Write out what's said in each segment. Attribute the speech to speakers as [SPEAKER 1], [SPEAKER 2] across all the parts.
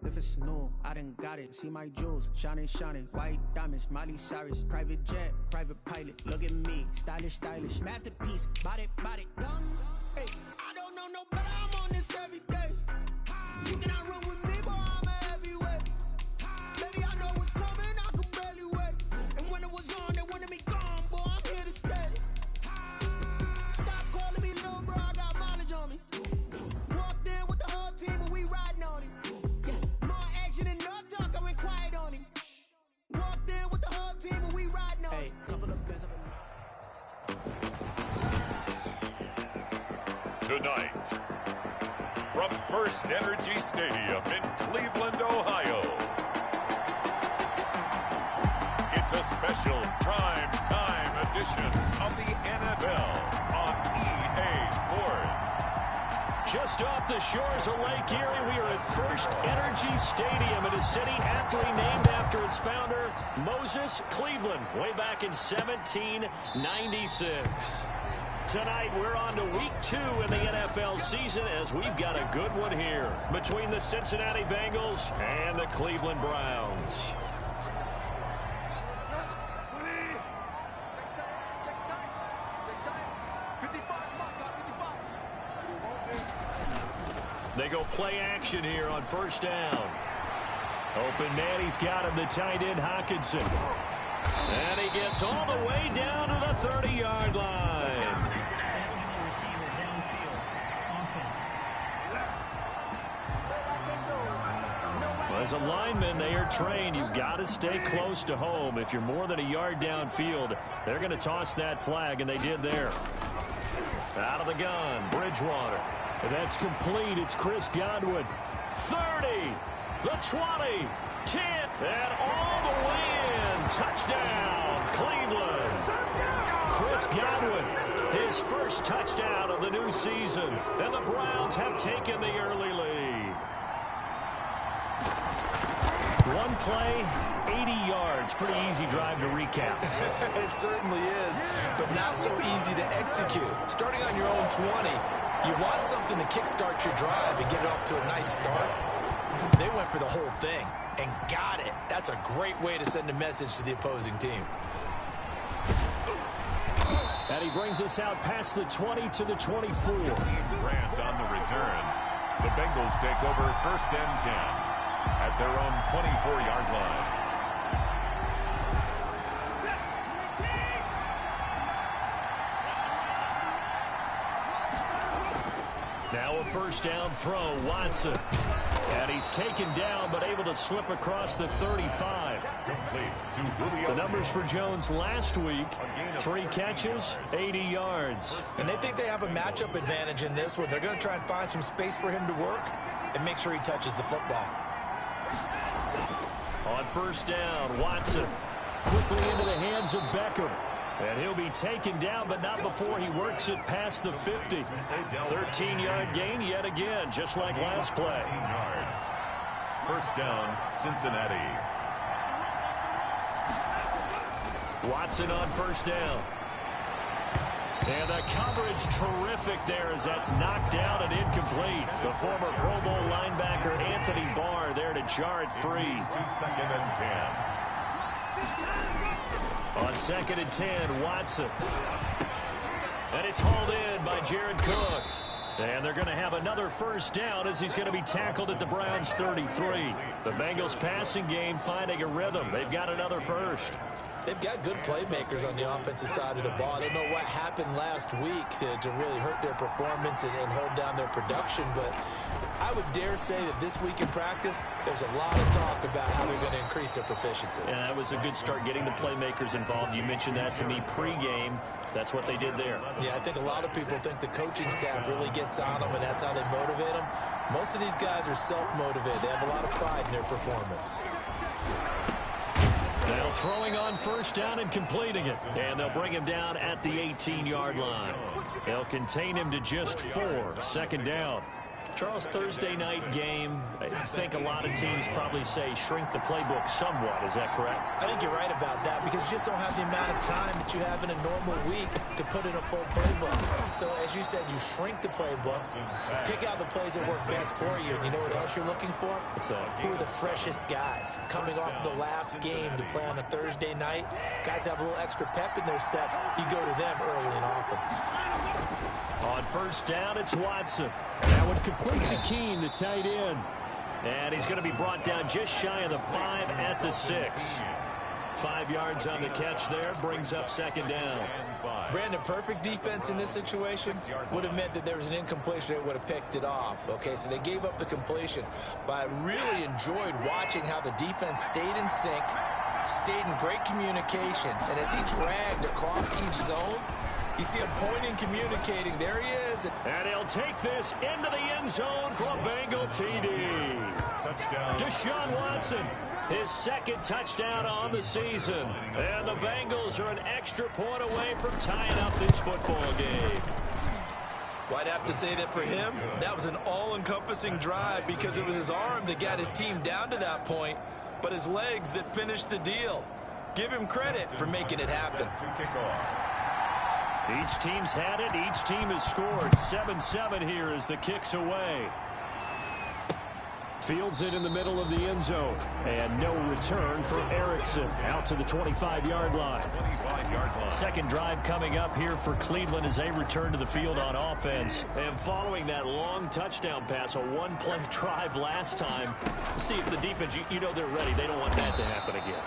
[SPEAKER 1] if it's new, I done got it. See my jewels, shining, shining. White diamonds, Miley Cyrus. Private jet, private pilot. Look at me, stylish, stylish. Masterpiece, body, body. Hey, I don't know no better, I'm on this every day. You cannot run with me, boy, I'm a heavyweight. Baby, I know what's coming, I could barely wait. And when it was on, they wanted me gone, boy, I'm here to stay. Stop calling me little bro, I got mileage on me. Walked in with the whole team and we riding on him. Yeah, more action and no talk, I went quiet on him. Walked in with the whole team and we riding on him. Couple of bits of
[SPEAKER 2] Tonight, from First Energy Stadium in Cleveland, Ohio, it's a special prime-time edition of the NFL on EA Sports.
[SPEAKER 3] Just off the shores of Lake Erie, we are at First Energy Stadium in a city aptly named after its founder, Moses Cleveland, way back in 1796. Tonight, we're on to week 2 in the NFL season as we've got a good one here between the Cincinnati Bengals and the Cleveland Browns. They go play action here on first down. Open man, he's got him, the tight end Hockenson. And he gets all the way down to the 30-yard line. As a lineman, they are trained. You've got to stay close to home. If you're more than a yard downfield, they're going to toss that flag, and they did there. Out of the gun, Bridgewater. And that's complete. It's Chris Godwin. 30, the 20, 10, and all the way in. Touchdown, Cleveland. Chris Godwin, his first touchdown of the new season. And the Browns have taken the early lead. One play, 80 yards. Pretty easy drive to recap.
[SPEAKER 4] It certainly is, but not so easy to execute. Starting on your own 20, you want something to kickstart your drive and get it off to a nice start. They went for the whole thing and got it. That's a great way to send a message to the opposing team.
[SPEAKER 3] And he brings us out past the 20 to the 24.
[SPEAKER 2] Grant on the return. The Bengals take over first and 10 at their own 24-yard line.
[SPEAKER 3] Now a first down throw, Watson. And he's taken down, but able to slip across the 35. The numbers for Jones last week, 3 catches, 80 yards.
[SPEAKER 4] And they think they have a matchup advantage in this one. They're going to try and find some space for him to work and make sure he touches the football.
[SPEAKER 3] On first down, Watson quickly into the hands of Beckham. And he'll be taken down, but not before he works it past the 50. 13-yard gain yet again, just like last play.
[SPEAKER 2] First down, Cincinnati.
[SPEAKER 3] Watson on first down. And the coverage terrific there as that's knocked down and incomplete. The former Pro Bowl linebacker Anthony Barr there to jar it free.
[SPEAKER 2] Second and 10.
[SPEAKER 3] On second and 10, Watson. And it's hauled in by Jared Cook. And they're going to have another first down as he's going to be tackled at the Browns' 33. The Bengals passing game finding a rhythm. They've got another first.
[SPEAKER 4] They've got good playmakers on the offensive side of the ball. I don't know what happened last week to really hurt their performance and hold down their production, but I would dare say that this week in practice, there's a lot of talk about how they're going to increase their proficiency.
[SPEAKER 3] And that was a good start getting the playmakers involved. You mentioned that to me pregame. That's what they did there.
[SPEAKER 4] Yeah, I think a lot of people think the coaching staff really gets on them, and that's how they motivate them. Most of these guys are self-motivated. They have a lot of pride in their performance.
[SPEAKER 3] Now throwing on first down and completing it. And they'll bring him down at the 18-yard line. They'll contain him to just 4. Second down. Charles, Thursday night game, I think a lot of teams probably say shrink the playbook somewhat. Is that correct?
[SPEAKER 4] I think you're right about that because you just don't have the amount of time that you have in a normal week to put in a full playbook. So, as you said, you shrink the playbook, pick out the plays that work best for you. You know what else you're looking for? Who are the freshest guys coming off the last game to play on a Thursday night? Guys have a little extra pep in their step. You go to them early and often.
[SPEAKER 3] On first down, it's Watson. That one complete to Keene, the tight end. And he's going to be brought down just shy of the 5 at the 6. 5 yards on the catch there, brings up second down.
[SPEAKER 4] Brandon, perfect defense in this situation would have meant that there was an incompletion that would have picked it off. Okay, so they gave up the completion. But I really enjoyed watching how the defense stayed in sync, stayed in great communication. And as he dragged across each zone, you see him pointing, communicating. There he is.
[SPEAKER 3] And he'll take this into the end zone for a Bengal TD. Touchdown. Deshaun Watson, his second touchdown on the season. And the Bengals are an extra point away from tying up this football game.
[SPEAKER 4] Well, I'd have to say that for him, that was an all-encompassing drive because it was his arm that got his team down to that point, but his legs that finished the deal. Give him credit for making it happen.
[SPEAKER 3] Each team's had it. Each team has scored. 7-7 here as the kick's away. Fields it in the middle of the end zone. And no return for Erickson. Out to the 25-yard line. Second drive coming up here for Cleveland as they return to the field on offense. And following that long touchdown pass, a one-play drive last time. See if the defense, you know they're ready. They don't want that to happen again.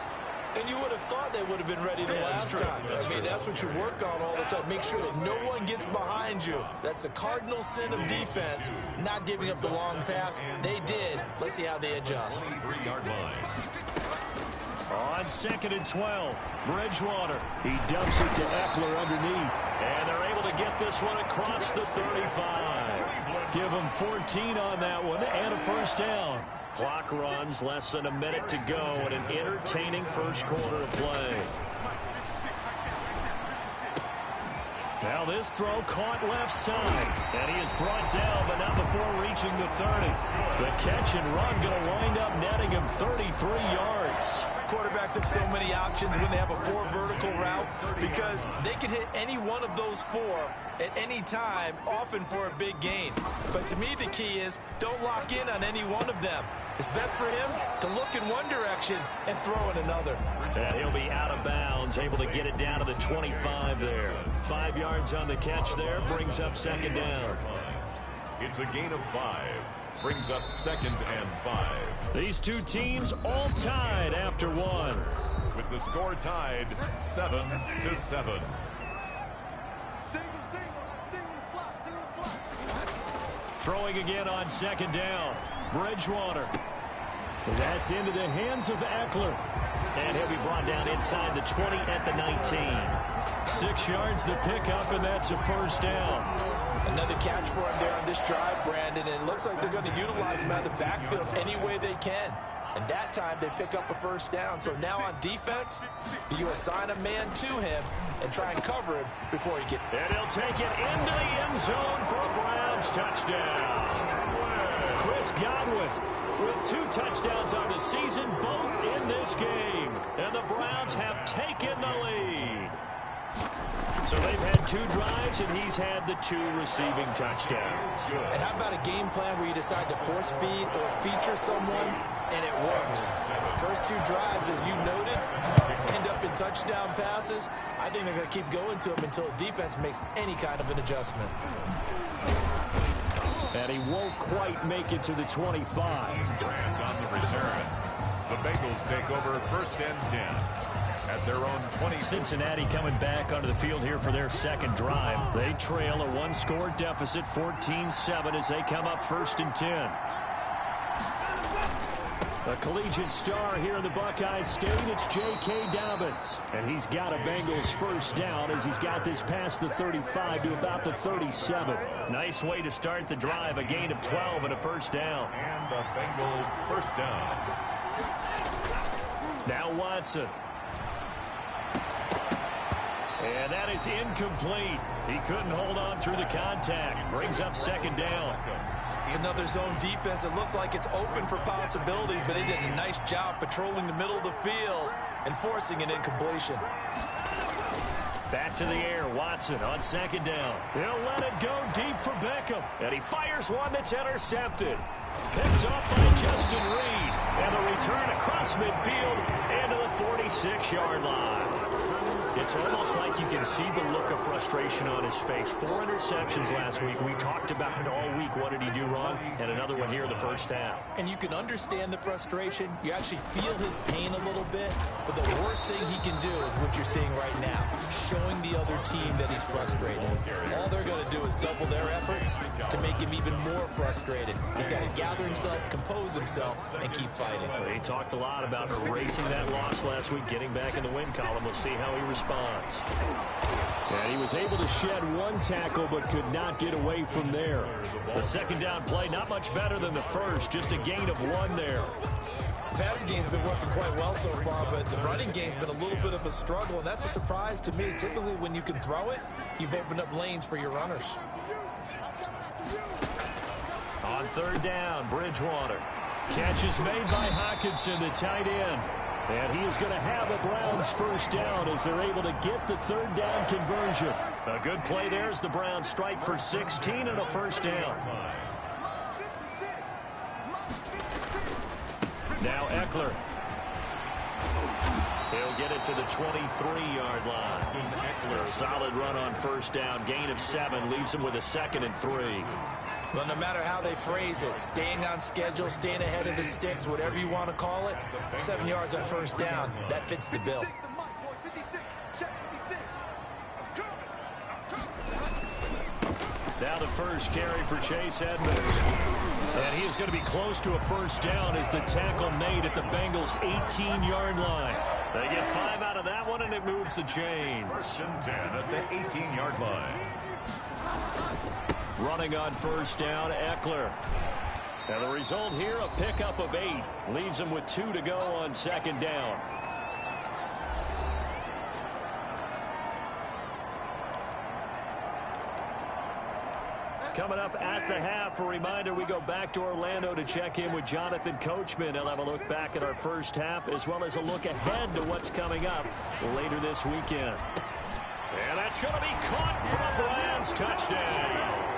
[SPEAKER 4] And you would have thought they would have been ready the last time. I mean, that's what you work on all the time. Make sure that no one gets behind you. That's the cardinal sin of defense, not giving up the long pass. They did. Let's see how they adjust.
[SPEAKER 3] On 2nd and 12, Bridgewater. He dumps it to Eckler underneath. And they're able to get this one across the 35. Give them 14 on that one and a first down. Clock runs, less than a minute to go, and an entertaining first quarter of play. Now this throw caught left side, and he is brought down, but not before reaching the 30. The catch and run going to wind up netting him 33 yards.
[SPEAKER 4] Quarterbacks have so many options when they have a 4 vertical route because they can hit any one of those 4 at any time, often for a big gain. But to me, the key is don't lock in on any one of them. It's best for him to look in one direction and throw in another.
[SPEAKER 3] And he'll be out of bounds, able to get it down to the 25 there. 5 yards on the catch there, brings up second down.
[SPEAKER 2] It's a gain of 5. Brings up 2nd and 5.
[SPEAKER 3] These two teams all tied after one.
[SPEAKER 2] With the score tied 7-7.
[SPEAKER 3] Throwing again on second down. Bridgewater. That's into the hands of Eckler. And he'll be brought down inside the 20 at the 19. 6 yards the pickup, and that's a first down.
[SPEAKER 4] Another catch for him there on this drive, Brandon, and it looks like they're going to utilize him out of the backfield any way they can. And that time they pick up a first down. So now on defense, do you assign a man to him and try and cover him before he gets...
[SPEAKER 3] And he'll take it into the end zone for a Browns touchdown. Chris Godwin with 2 touchdowns on the season, both in this game. And the Browns have taken the lead. So they've had 2 drives, and he's had the 2 receiving touchdowns.
[SPEAKER 4] And how about a game plan where you decide to force feed or feature someone, and it works? First 2 drives, as you noted, end up in touchdown passes. I think they're going to keep going to him until the defense makes any kind of an adjustment.
[SPEAKER 3] And he won't quite make it to the 25.
[SPEAKER 2] Grant on the return. The Bengals take over 1st and 10. At their own 20.
[SPEAKER 3] Cincinnati coming back onto the field here for their second drive. They trail a 1-score deficit, 14-7, as they come up 1st and 10. A collegiate star here in the Buckeye State, it's J.K. Dobbins. And he's got a Bengals first down as he's got this past the 35 to about the 37. Nice way to start the drive, a gain of 12 and a first down.
[SPEAKER 2] And a Bengal first down.
[SPEAKER 3] Now Watson. And that is incomplete. He couldn't hold on through the contact. Brings up second down.
[SPEAKER 4] It's another zone defense. It looks like it's open for possibilities, but they did a nice job patrolling the middle of the field and forcing an incompletion.
[SPEAKER 3] Back to the air, Watson on second down. He'll let it go deep for Beckham. And he fires one that's intercepted. Picked off by Justin Reed. And the return across midfield into the 46-yard line. It's almost like you can see the look of frustration on his face. 4 interceptions last week. We talked about it all week. What did he do wrong? And another one here in the first half.
[SPEAKER 4] And you can understand the frustration. You actually feel his pain a little bit. But the worst thing he can do is what you're seeing right now, showing the other team that he's frustrated. All they're going to do is double their efforts to make him even more frustrated. He's got to gather himself, compose himself, and keep fighting.
[SPEAKER 3] He talked a lot about erasing that loss last week, getting back in the win column. We'll see how he responds. And he was able to shed one tackle but could not get away from there. The second down play not much better than the first, just a gain of 1 there.
[SPEAKER 4] The passing game's been working quite well so far, but the running game's been a little bit of a struggle, and that's a surprise to me. Typically when you can throw it, you've opened up lanes for your runners.
[SPEAKER 3] On third down, Bridgewater. Catch is made by Hockenson, the tight end. And he is going to have the Browns first down as they're able to get the third down conversion. A good play there as the Browns strike for 16 and a first down. Now Eckler. He'll get it to the 23-yard line. A solid run on first down. Gain of 7 leaves him with a 2nd and 3.
[SPEAKER 4] Well, no matter how they phrase it, staying on schedule, staying ahead of the sticks, whatever you want to call it, 7 yards on first down, that fits the bill.
[SPEAKER 3] Now the first carry for Chase Edmonds. And he is going to be close to a first down as the tackle made at the Bengals' 18-yard line. They get 5 out of that one, and it moves the chains.
[SPEAKER 2] 1st and 10 at the 18-yard line.
[SPEAKER 3] Running on first down, Eckler. And the result here, a pickup of 8. Leaves him with 2 to go on second down. Coming up at the half, a reminder, we go back to Orlando to check in with Jonathan Coachman. He'll have a look back at our first half as well as a look ahead to what's coming up later this weekend. And that's going to be caught for the Browns. Touchdown.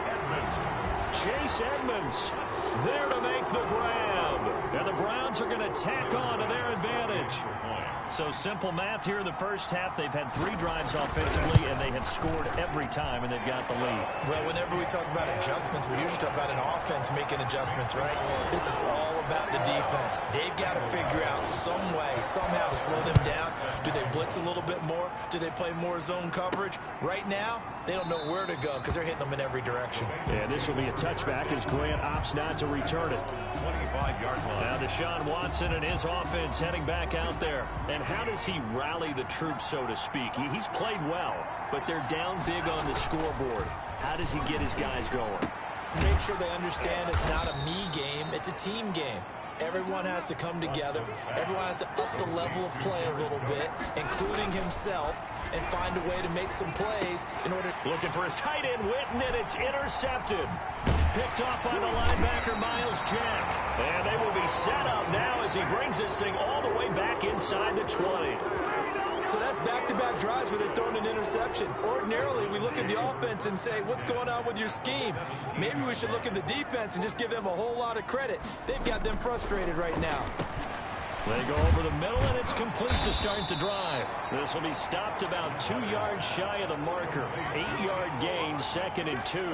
[SPEAKER 3] Chase Edmonds there to make the grab. And the Browns are going to tack on to their advantage. So simple math here in the first half. They've had 3 drives offensively, and they have scored every time, and they've got the lead.
[SPEAKER 4] Well, whenever we talk about adjustments, we usually talk about an offense making adjustments, right? This is all about the defense. They've got to figure out some way, somehow to slow them down. Do they blitz a little bit more? Do they play more zone coverage? Right now, they don't know where to go because they're hitting them in every direction.
[SPEAKER 3] And this will be a touchback as Grant opts not to return it.
[SPEAKER 2] 25-yard line.
[SPEAKER 3] Now Deshaun Watson and his offense heading back out there. And how does he rally the troops, so to speak? He's played well, but they're down big on the scoreboard. How does he get his guys going?
[SPEAKER 4] Make sure they understand it's not a me game, it's a team game. Everyone has to come together. Everyone has to up the level of play a little bit, including himself, and find a way to make some plays in order.
[SPEAKER 3] Looking for his tight end, Witten, and it's intercepted. Picked off by the linebacker, Miles Jack. And they will be set up now as he brings this thing all the way back inside the 20.
[SPEAKER 4] So that's back-to-back drives where they've thrown an interception. Ordinarily, we look at the offense and say, what's going on with your scheme? Maybe we should look at the defense and just give them a whole lot of credit. They've got them frustrated right now.
[SPEAKER 3] They go over the middle, and it's complete to start the drive. This will be stopped about 2 yards shy of the marker. 8-yard gain, 2nd and 2.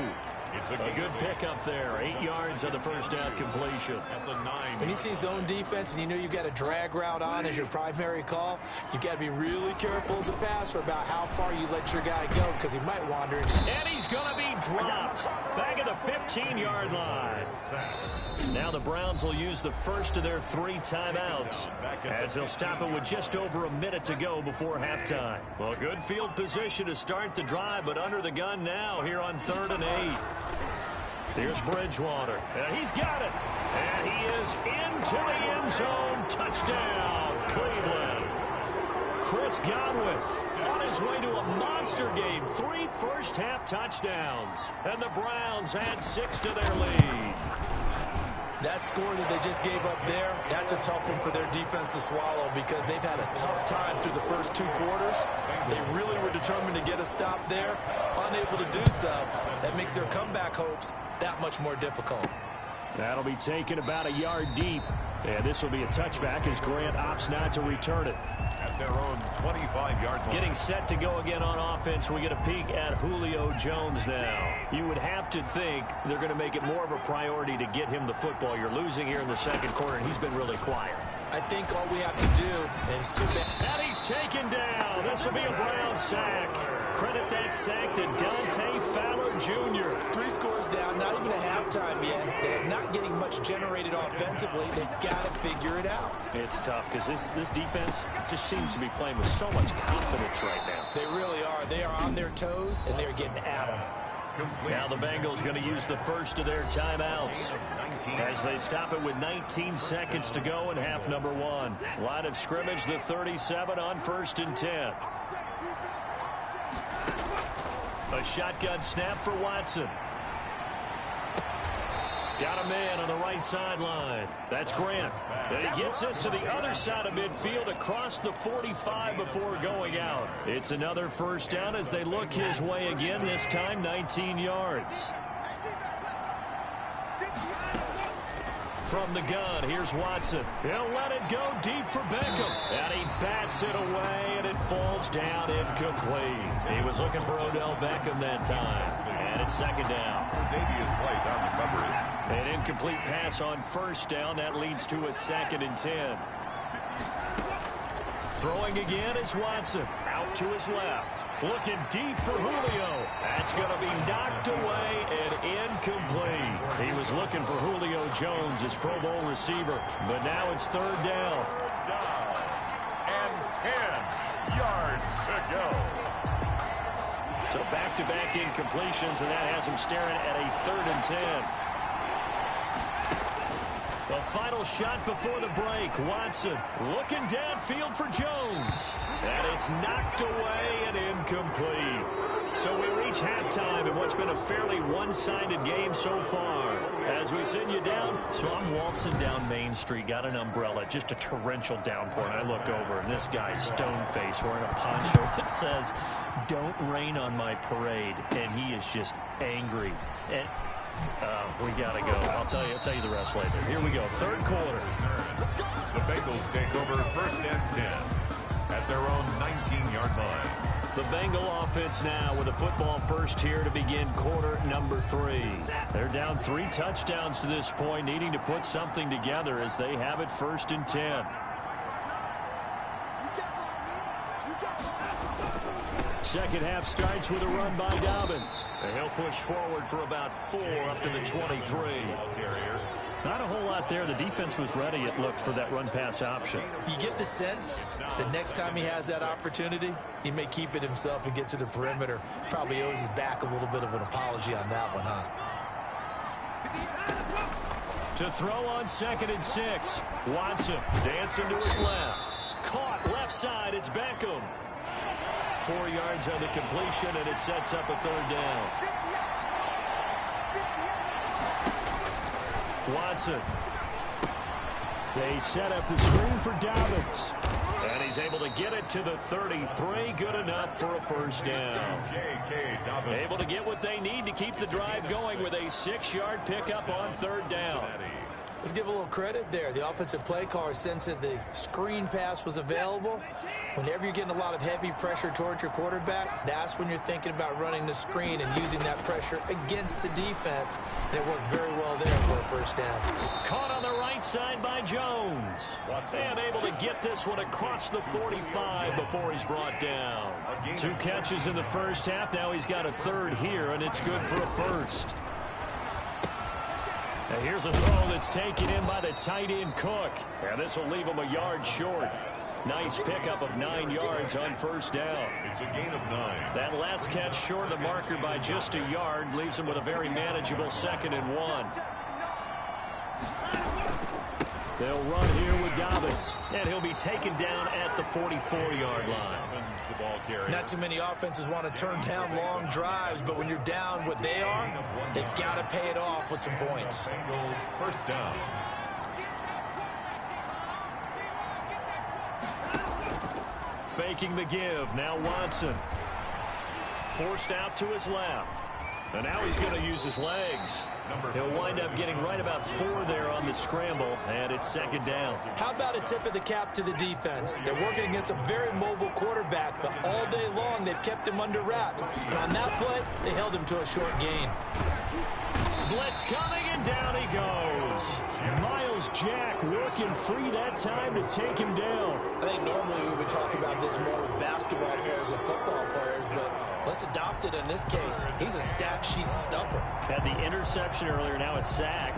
[SPEAKER 3] It's a good pickup there. 8 yards on the first down completion. At the 9.
[SPEAKER 4] When you see zone defense and you know you've got a drag route on as your primary call, you've got to be really careful as a passer about how far you let your guy go because he might wander into.
[SPEAKER 3] And he's going to be dropped. Back at the 15-yard line. Now the Browns will use the first of their 3 timeouts as they'll stop it with just over a minute to go before halftime. Well, good field position to start the drive, but under the gun now here on 3rd and 8. Here's Bridgewater. He's got it. And he is into the end zone. Touchdown, Cleveland. Chris Godwin on his way to a monster game. 3 first-half touchdowns. And the Browns add 6 to their lead.
[SPEAKER 4] That score that they just gave up there, that's a tough one for their defense to swallow because they've had a tough time through the first 2 quarters. They really were determined to get a stop there, unable to do so. That makes their comeback hopes that much more difficult.
[SPEAKER 3] That'll be taken about a yard deep. And this will be a touchback as Grant opts not to return it.
[SPEAKER 2] At their own 25-yard line.
[SPEAKER 3] Getting set to go again on offense, we get a peek at Julio Jones now. You would have to think they're going to make it more of a priority to get him the football. You're losing here in the second quarter, and he's been really quiet.
[SPEAKER 4] I think all we have to do, and it's too bad.
[SPEAKER 3] And he's taken down. This will be a Brown sack. Credit that sack to Dante Fowler Jr.
[SPEAKER 4] 3 scores down, not even a halftime yet. They're not getting much generated offensively. They've got to figure it out.
[SPEAKER 3] It's tough because this defense just seems to be playing with so much confidence right now.
[SPEAKER 4] They really are. They are on their toes, and they're getting at them.
[SPEAKER 3] Now the Bengals going to use the first of their timeouts as they stop it with 19 seconds to go in half number 1. Line of scrimmage, the 37 on 1st and 10. A shotgun snap for Watson. Got a man on the right sideline. That's Grant. And he gets this to the other side of midfield across the 45 before going out. It's another first down as they look his way again, this time 19 yards. From the gun, here's Watson. He'll let it go deep for Beckham. And he bats it away, and it falls down incomplete. He was looking for Odell Beckham that time. And it's second down.
[SPEAKER 2] Davies White on the coverage.
[SPEAKER 3] An incomplete pass on first down. That leads to a 2nd and 10. Throwing again is Watson. Out to his left. Looking deep for Julio. That's going to be knocked away and incomplete. He was looking for Julio Jones, his Pro Bowl receiver. But now it's 3rd down.
[SPEAKER 2] Down. And 10 yards to go.
[SPEAKER 3] So back-to-back incompletions, and that has him staring at a 3rd and 10. The final shot before the break. Watson looking downfield for Jones. And it's knocked away and incomplete. So we reach halftime in what's been a fairly one-sided game so far. As we send you down, so I'm waltzing down Main Street, got an umbrella, just a torrential downpour, and I look over, and this guy's stone-faced wearing a poncho that says, "Don't rain on my parade," and he is just angry. And we gotta go. I'll tell you the rest later. Here we go. 3rd quarter.
[SPEAKER 2] The Bengals take over 1st and 10 at their own 19-yard line.
[SPEAKER 3] The Bengal offense now with a football first here to begin quarter number 3. They're down 3 touchdowns to this point, needing to put something together as they have it 1st and 10. Second half starts with a run by Dobbins. And he'll push forward for about 4 up to the 23. Not a whole lot there. The defense was ready, it looked, for that run-pass option.
[SPEAKER 4] You get the sense that next time he has that opportunity, he may keep it himself and get to the perimeter. Probably owes his back a little bit of an apology on that one, huh?
[SPEAKER 3] To throw on 2nd and 6. Watson dancing to his left. Caught left side. It's Beckham. 4 yards on the completion, and it sets up a 3rd down. Watson. They set up the screen for Dobbins. And he's able to get it to the 33. Good enough for a first down. Able to get what they need to keep the drive going with a 6-yard pickup on 3rd down.
[SPEAKER 4] Let's give a little credit there. The offensive play caller sensed that the screen pass was available. Whenever you're getting a lot of heavy pressure towards your quarterback, that's when you're thinking about running the screen and using that pressure against the defense. And it worked very well there for a first down.
[SPEAKER 3] Caught on the right side by Jones. And able to get this one across the 45 before he's brought down. 2 catches in the first half. Now he's got a 3rd here, and it's good for a 1st. And here's a throw that's taken in by the tight end Cook. And this will leave him a yard short. Nice pickup of 9 yards on 1st down.
[SPEAKER 2] It's a gain of 9.
[SPEAKER 3] That last catch short of the marker by just a yard leaves him with a very manageable 2nd and 1. They'll run here with Dobbins, and he'll be taken down at the 44-yard line.
[SPEAKER 4] Not too many offenses want to turn down long drives, but when you're down what they are, they've got to pay it off with some points.
[SPEAKER 2] First down.
[SPEAKER 3] Faking the give. Now Watson. Forced out to his left. And now he's going to use his legs. He'll wind up getting right about 4 there on the scramble, and it's second down.
[SPEAKER 4] How about a tip of the cap to the defense? They're working against a very mobile quarterback, but all day long they've kept him under wraps. And on that play, they held him to a short gain.
[SPEAKER 3] Blitz coming, and down he goes. Miles Jack working free that time to take him down.
[SPEAKER 4] I think normally we would talk about this more with basketball players and football players, but let's adopt it in this case. He's a stat sheet stuffer.
[SPEAKER 3] Had the interception earlier, now a sack.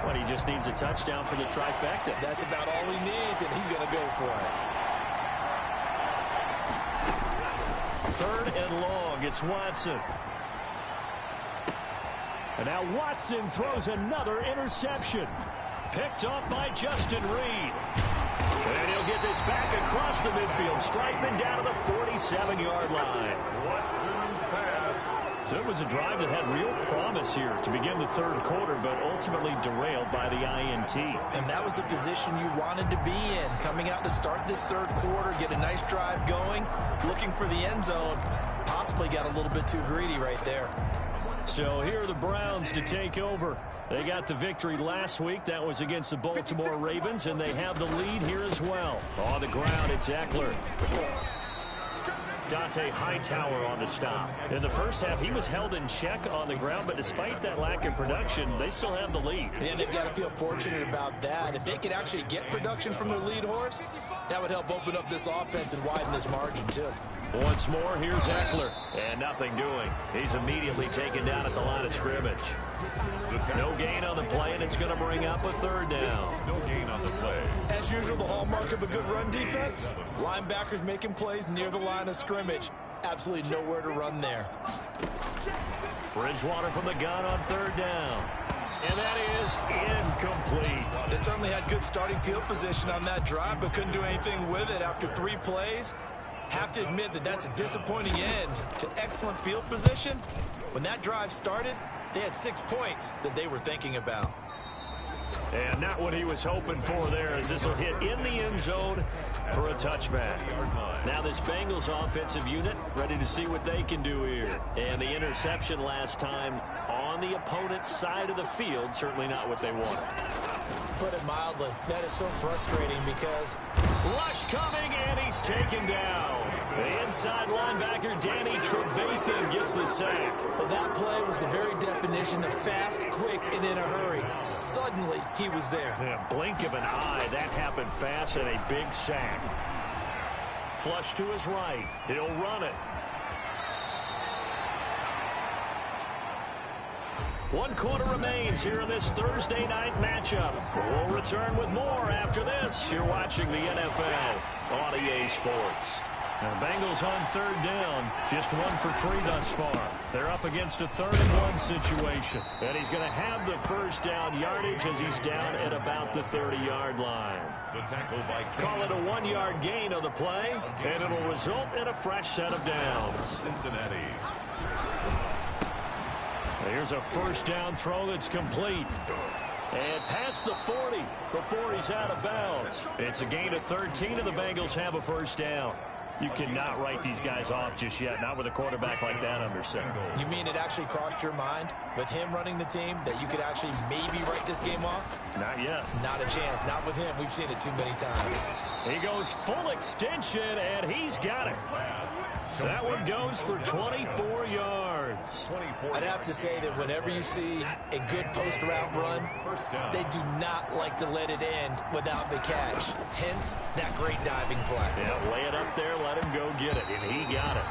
[SPEAKER 3] But he just needs a touchdown for the trifecta.
[SPEAKER 4] That's about all he needs, and he's going to go for it.
[SPEAKER 3] 3rd and long. It's Watson. And now Watson throws another interception. Picked off by Justin Reed. And he'll get this back across the midfield. Striking down to the 47-yard line.
[SPEAKER 2] Watson's pass.
[SPEAKER 3] So it was a drive that had real promise here to begin the 3rd quarter, but ultimately derailed by the INT.
[SPEAKER 4] And that was the position you wanted to be in. Coming out to start this 3rd quarter, get a nice drive going, looking for the end zone. Possibly got a little bit too greedy right there.
[SPEAKER 3] So here are the Browns to take over. They got the victory last week. That was against the Baltimore Ravens, and they have the lead here as well. On the ground, it's Eckler. Dante Hightower on the stop. In the first half, he was held in check on the ground, but despite that lack of production, they still have the lead.
[SPEAKER 4] And they've got to feel fortunate about that. If they could actually get production from their lead horse, that would help open up this offense and widen this margin, too.
[SPEAKER 3] Once more, here's Eckler. And nothing doing. He's immediately taken down at the line of scrimmage. No gain on the play, and it's going to bring up a 3rd down.
[SPEAKER 2] No gain on the play.
[SPEAKER 4] As usual, the hallmark of a good run defense, linebackers making plays near the line of scrimmage. Absolutely nowhere to run there.
[SPEAKER 3] Bridgewater from the gun on 3rd down. And that is incomplete.
[SPEAKER 4] They certainly had good starting field position on that drive, but couldn't do anything with it after 3 plays. Have to admit that that's a disappointing end to excellent field position. When that drive started, they had 6 points that they were thinking about.
[SPEAKER 3] And not what he was hoping for there, as this will hit in the end zone for a touchback. Now this Bengals offensive unit ready to see what they can do here. And the interception last time on the opponent's side of the field, certainly not what they wanted.
[SPEAKER 4] Put it mildly, that is so frustrating because
[SPEAKER 3] rush coming, and he's taken down. The inside linebacker, Danny Trevathan, gets the sack.
[SPEAKER 4] Well, that play was the very definition of fast, quick, and in a hurry. Suddenly, he was there.
[SPEAKER 3] Yeah, blink of an eye, that happened fast, and a big sack. Flush to his right. He'll run it. 1 quarter remains here in this Thursday night matchup. We'll return with more after this. You're watching the NFL on EA Sports. Now, Bengals on 3rd down. Just 1 for 3 thus far. They're up against a 3rd and 1 situation. And he's going to have the first down yardage as he's down at about the 30-yard line.
[SPEAKER 2] The tackle by
[SPEAKER 3] Call it a 1-yard gain on the play, and it'll result in a fresh set of downs.
[SPEAKER 2] Cincinnati.
[SPEAKER 3] Here's a first down throw that's complete. And past the 40 before he's out of bounds. It's a gain of 13, and the Bengals have a first down. You cannot write these guys off just yet, not with a quarterback like that under center.
[SPEAKER 4] You mean it actually crossed your mind with him running the team that you could actually maybe write this game off?
[SPEAKER 3] Not yet.
[SPEAKER 4] Not a chance. Not with him. We've seen it too many times.
[SPEAKER 3] He goes full extension, and he's got it. That one goes for 24 yards.
[SPEAKER 4] I'd have to say that whenever you see a good post-route run, they do not like to let it end without the catch. Hence, that great diving play.
[SPEAKER 3] Yeah, lay it up there, let him go get it, and he got it.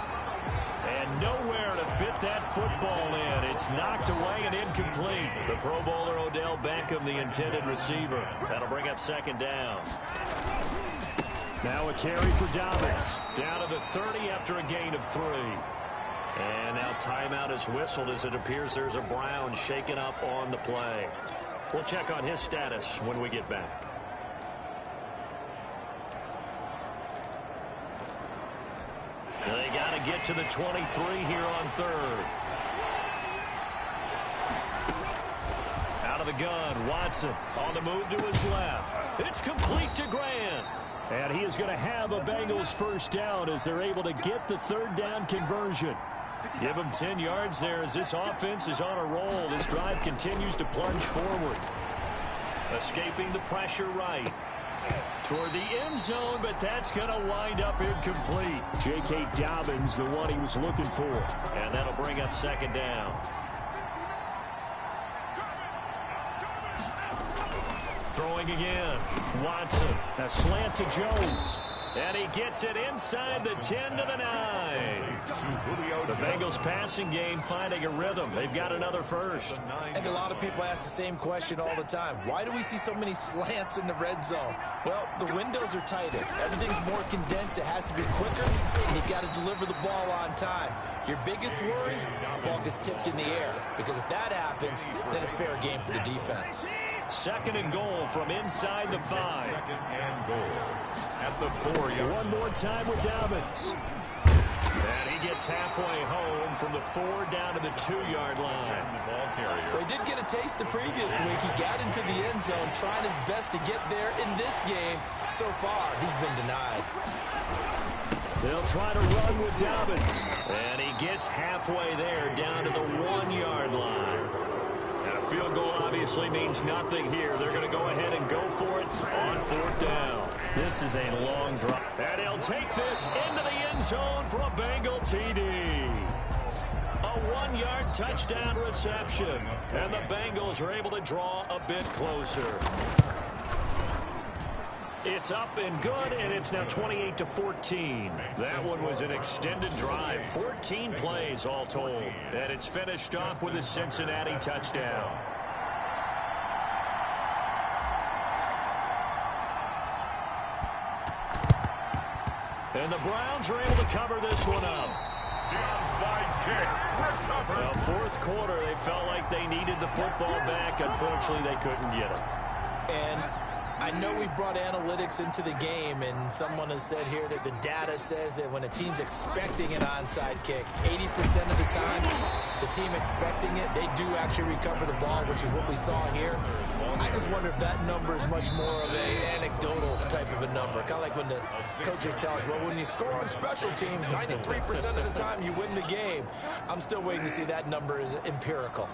[SPEAKER 3] And nowhere to fit that football in. It's knocked away and incomplete. The Pro Bowler Odell Beckham, the intended receiver. That'll bring up 2nd down. Now a carry for Dobbins. Down to the 30 after a gain of 3. And now timeout is whistled as it appears there's a Brown shaken up on the play. We'll check on his status when we get back. get to the 23 here on third. Out of the gun, Watson on the move to his left. It's complete to Grant. And he is going to have a Bengals first down as they're able to get the third down conversion. Give him 10 yards there as this offense is on a roll. This drive continues to plunge forward. Escaping the pressure right. Toward the end zone, but that's going to wind up incomplete. J.K. Dobbins, the one he was looking for. And that'll bring up second down. Throwing again. Watson. A slant to Jones. And he gets it inside the 10 to the 9. The Bengals passing game finding a rhythm. They've got another first.
[SPEAKER 4] I think a lot of people ask the same question all the time. Why do we see so many slants in the red zone? Well, the windows are tighter. Everything's more condensed. It has to be quicker, and you've got to deliver the ball on time. Your biggest worry, ball gets tipped in the air. Because if that happens, then it's fair game for the defense.
[SPEAKER 3] Second and goal from inside the 5.
[SPEAKER 2] Second and goal at the 4-yard.
[SPEAKER 3] One more time with Dobbins. And he gets halfway home from the 4 down to the 2-yard line.
[SPEAKER 4] Well, he did get a taste the previous week. He got into the end zone trying his best to get there in this game. So far, he's been denied.
[SPEAKER 3] They'll try to run with Dobbins. And he gets halfway there down to the 1-yard line. And a field goal obviously means nothing here. They're going to go ahead and go for it on 4th down. This is a long drop. And he'll take this into the end zone for a Bengal TD. A 1-yard touchdown reception. And the Bengals are able to draw a bit closer. It's up and good, and it's now 28-14. That one was an extended drive, 14 plays all told. And it's finished off with a Cincinnati touchdown. And the Browns are able to cover this one up.
[SPEAKER 2] The onside kick.
[SPEAKER 3] Well, fourth quarter, they felt like they needed the football back. Unfortunately, they couldn't get it.
[SPEAKER 4] And I know we brought analytics into the game, and someone has said here that the data says that when a team's expecting an onside kick, 80% of the time, the team expecting it, they do actually recover the ball, which is what we saw here. I just wonder if that number is much more of an anecdotal type of a number. Kind of like when the coaches tell us, well, when you score on special teams, 93% of the time you win the game. I'm still waiting to see that number is empirical.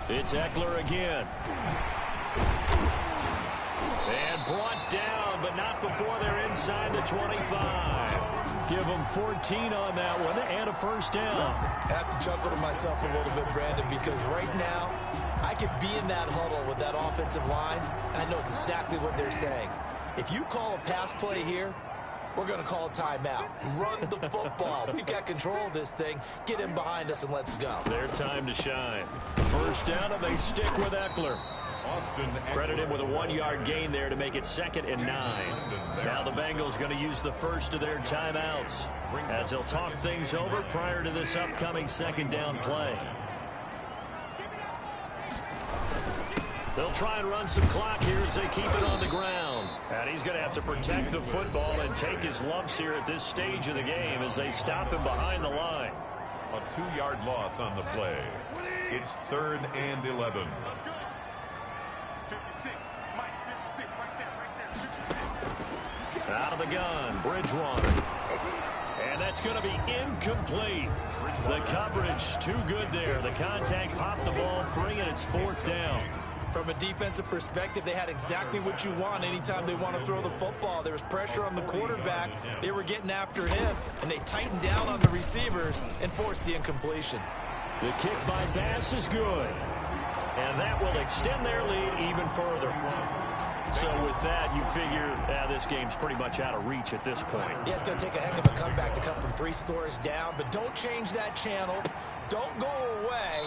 [SPEAKER 3] It's Eckler again. And brought down, but not before they're inside the 25. Give them 14 on that one and a first down.
[SPEAKER 4] I have to chuckle to myself a little bit, Brandon, because right now I could be in that huddle with that offensive line, and I know exactly what they're saying. If you call a pass play here, we're going to call a timeout. Run the football. We've got control of this thing. Get in behind us and let's go.
[SPEAKER 3] Their time to shine. First down, and they stick with Eckler. Credit him with a 1-yard gain there to make it 2nd and 9. Now the Bengals going to use the first of their timeouts as they'll talk things over prior to this upcoming 2nd down play. They'll try and run some clock here as they keep it on the ground. And he's going to have to protect the football and take his lumps here at this stage of the game as they stop him behind the line.
[SPEAKER 2] A 2-yard loss on the play. It's 3rd and 11.
[SPEAKER 3] Out of the gun, Bridgewater. And that's going to be incomplete. The coverage too good there. The contact popped the ball free, and it's 4th down.
[SPEAKER 4] From a defensive perspective, they had exactly what you want anytime they want to throw the football. There was pressure on the quarterback. They were getting after him, and they tightened down on the receivers and forced the incompletion.
[SPEAKER 3] The kick by Bass is good. And that will extend their lead even further. So with that, you figure this game's pretty much out of reach at this point.
[SPEAKER 4] Yeah, it's going to take a heck of a comeback to come from 3 scores down, but don't change that channel. Don't go away.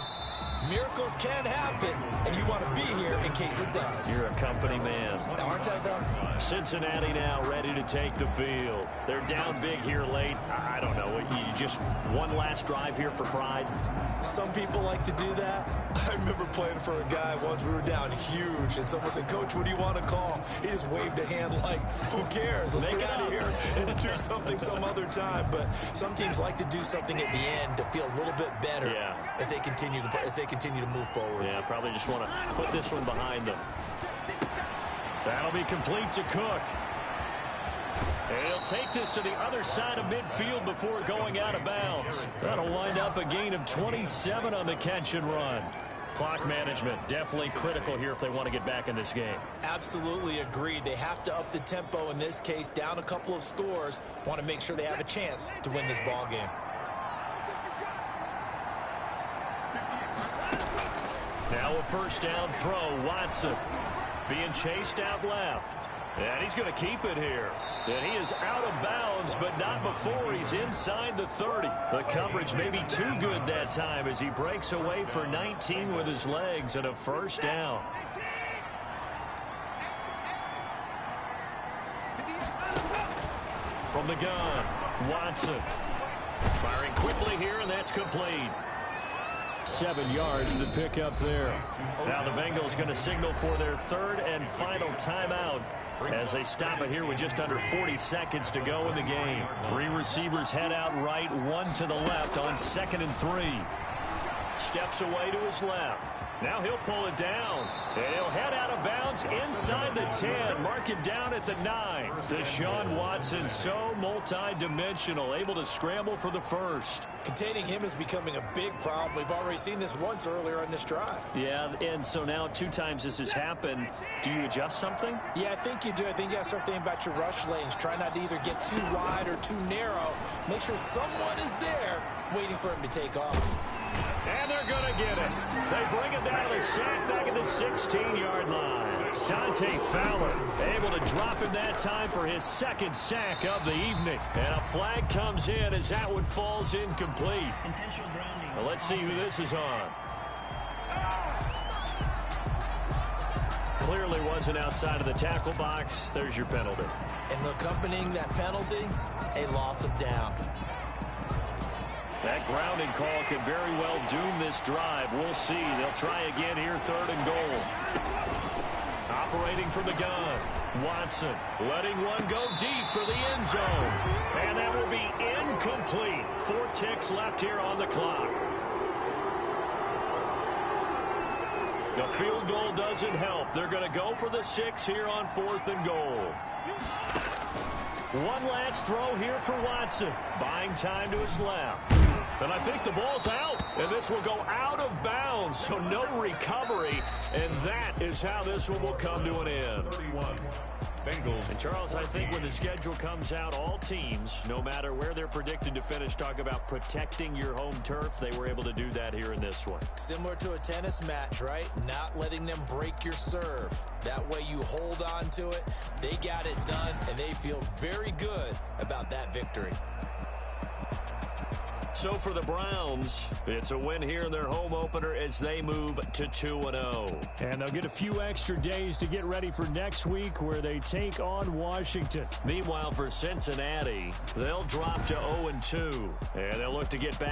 [SPEAKER 4] Miracles can happen, and you want to be here in case it does.
[SPEAKER 3] You're a company man.
[SPEAKER 4] Aren't I, though?
[SPEAKER 3] Cincinnati now ready to take the field. They're down big here late. I don't know. You just one last drive here for pride?
[SPEAKER 4] Some people like to do that. I remember playing for a guy once. We were down huge, and someone said, "Coach, what do you want to call?" He just waved a hand like, "Who cares? Let's get out of here and do something some other time." But some teams like to do something at the end to feel a little bit better as they continue to move forward.
[SPEAKER 3] Yeah, probably just want to put this one behind them. That'll be complete to Cook. And he'll take this to the other side of midfield before going out of bounds. That'll wind up a gain of 27 on the catch and run. Clock management definitely critical here if they want to get back in this game.
[SPEAKER 4] Absolutely agreed. They have to up the tempo in this case, down a couple of scores. Want to make sure they have a chance to win this ball game.
[SPEAKER 3] Now a first down throw. Watson being chased out left. And he's going to keep it here. And he is out of bounds, but not before he's inside the 30. The coverage may be too good that time as he breaks away for 19 with his legs and a first down. From the gun, Watson. Firing quickly here, and that's complete. 7 yards to pick up there. Now the Bengals going to signal for their third and final timeout as they stop it here with just under 40 seconds to go in the game. 3 receivers head out right, 1 to the left on 2nd and 3. Steps away to his left. Now he'll pull it down. And he'll head out of bounds inside the 10. Mark him down at the 9. Deshaun Watson, so multi-dimensional, able to scramble for the first.
[SPEAKER 4] Containing him is becoming a big problem. We've already seen this once earlier on this drive.
[SPEAKER 3] Yeah, and so now 2 times this has happened. Do you adjust something?
[SPEAKER 4] Yeah, I think you do. I think you got to start thinking about your rush lanes. Try not to either get too wide or too narrow. Make sure someone is there waiting for him to take off.
[SPEAKER 3] And they're going to get it. They bring it down to the sack back at the 16-yard line. Dante Fowler able to drop him that time for his 2nd sack of the evening. And a flag comes in as that one falls incomplete. Well, let's see who this is on. Clearly wasn't outside of the tackle box. There's your penalty.
[SPEAKER 4] And accompanying that penalty, a loss of down.
[SPEAKER 3] That grounding call could very well doom this drive. We'll see. They'll try again here, 3rd and goal. Operating from the gun. Watson letting one go deep for the end zone. And that will be incomplete. 4 ticks left here on the clock. The field goal doesn't help. They're going to go for the 6 here on 4th and goal. One last throw here for Watson. Buying time to his left. And I think the ball's out. And this will go out of bounds, so no recovery. And that is how this one will come to an end.
[SPEAKER 2] 31. Bengals.
[SPEAKER 3] And Charles, I think when the schedule comes out, all teams, no matter where they're predicted to finish, talk about protecting your home turf. They were able to do that here in this one.
[SPEAKER 4] Similar to a tennis match, right? Not letting them break your serve. That way you hold on to it. They got it done, and they feel very good about that victory.
[SPEAKER 3] So for the Browns, it's a win here in their home opener as they move to 2-0.
[SPEAKER 5] And they'll get a few extra days to get ready for next week where they take on Washington.
[SPEAKER 3] Meanwhile, for Cincinnati, they'll drop to 0-2, and they'll look to get back